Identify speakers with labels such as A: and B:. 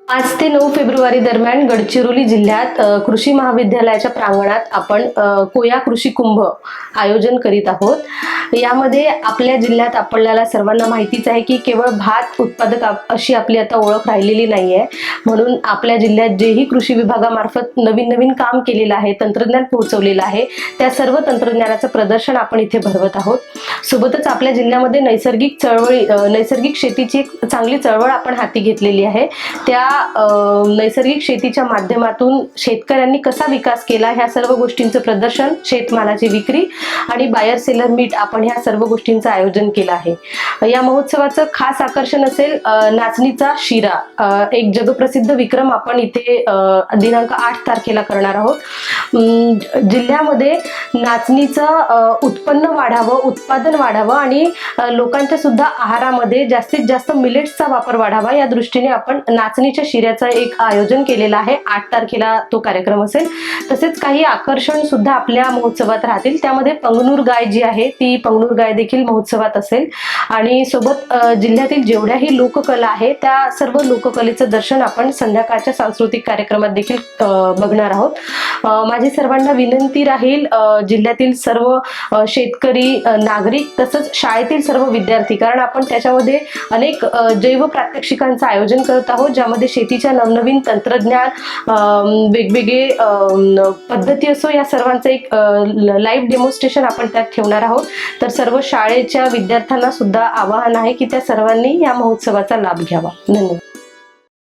A: 5 ते 9 फेब्रुवारी दरम्यान गडचिरोली जिल्ह्यात कृषी महाविद्यालयाच्या प्रांगणात आपण कोया कृषी कुंभ आयोजन करीत आहोत। यामध्ये आपल्या जिल्ह्यात आपल्याला सर्वांना माहितीच आहे की केवळ भात उत्पादक अशी आपली आता ओळख राहिलेली नाहीये, म्हणून आपल्या जिल्ह्यात जेही कृषी विभागामार्फत नवीन नवीन काम केलेलं आहे, तंत्रज्ञान पोहोचवलेलं आहे, त्या सर्व तंत्रज्ञानाचं प्रदर्शन आपण इथे भरवत आहोत। सोबतच आपल्या जिल्ह्यामध्ये नैसर्गिक शेतीची एक चांगली चळवळ आपण हाती घेतलेली आहे। त्या नैसर्गिक शेतीच्या माध्यमातून शेतकऱ्यांनी कसा विकास केला ह्या सर्व गोष्टींचं प्रदर्शन, शेतमालाची विक्री आणि बायर सेलर मीट आपण ह्या सर्व गोष्टींचं आयोजन केलं आहे। या महोत्सवाचं खास आकर्षण असेल नाचणीचा शिरा। एक जगप्रसिद्ध विक्रम आपण इथे दिनांक 8 तारखेला करणार आहोत। जिल्ह्यामध्ये नाचणीचं उत्पन्न वाढावं, उत्पादन वाढावं आणि लोकांच्या सुद्धा आहारामध्ये जास्तीत जास्त मिलेट्सचा वापर वाढावा या दृष्टीने आपण नाचणीच्या शिऱ्याचं एक आयोजन केलेलं आहे। 8 तारखेला तो कार्यक्रम असेल। तसेच काही आकर्षण सुद्धा आपल्या महोत्सवात राहतील। त्यामध्ये पंगनूर गाय जी आहे ती पंगनूर गाय देखील महोत्सवात असेल आणि सोबत जिल्ह्यातील जेवढ्याही लोककला आहे त्या सर्व लोककलेचं दर्शन आपण संध्याकाळच्या सांस्कृतिक कार्यक्रमात देखील बघणार आहोत। माझी सर्वांना विनंती राहील, जिल्ह्यातील सर्व शेतकरी, नागरिक तसंच शाळेतील सर्व विद्यार्थी, कारण आपण त्याच्यामध्ये अनेक जैव प्रात्यक्षिकांचं आयोजन करत आहोत, ज्यामध्ये शेतीच्या नवनवीन तंत्रज्ञान, वेगवेगळे पद्धती असो, या सर्वांचं एक लाईव्ह डेमॉन्स्ट्रेशन आपण त्यात ठेवणार आहोत। तर सर्व शाळेच्या विद्यार्थ्यांना सुद्धा आवाहन आहे की त्या सर्वांनी या महोत्सवाचा लाभ घ्यावा। धन्यवाद।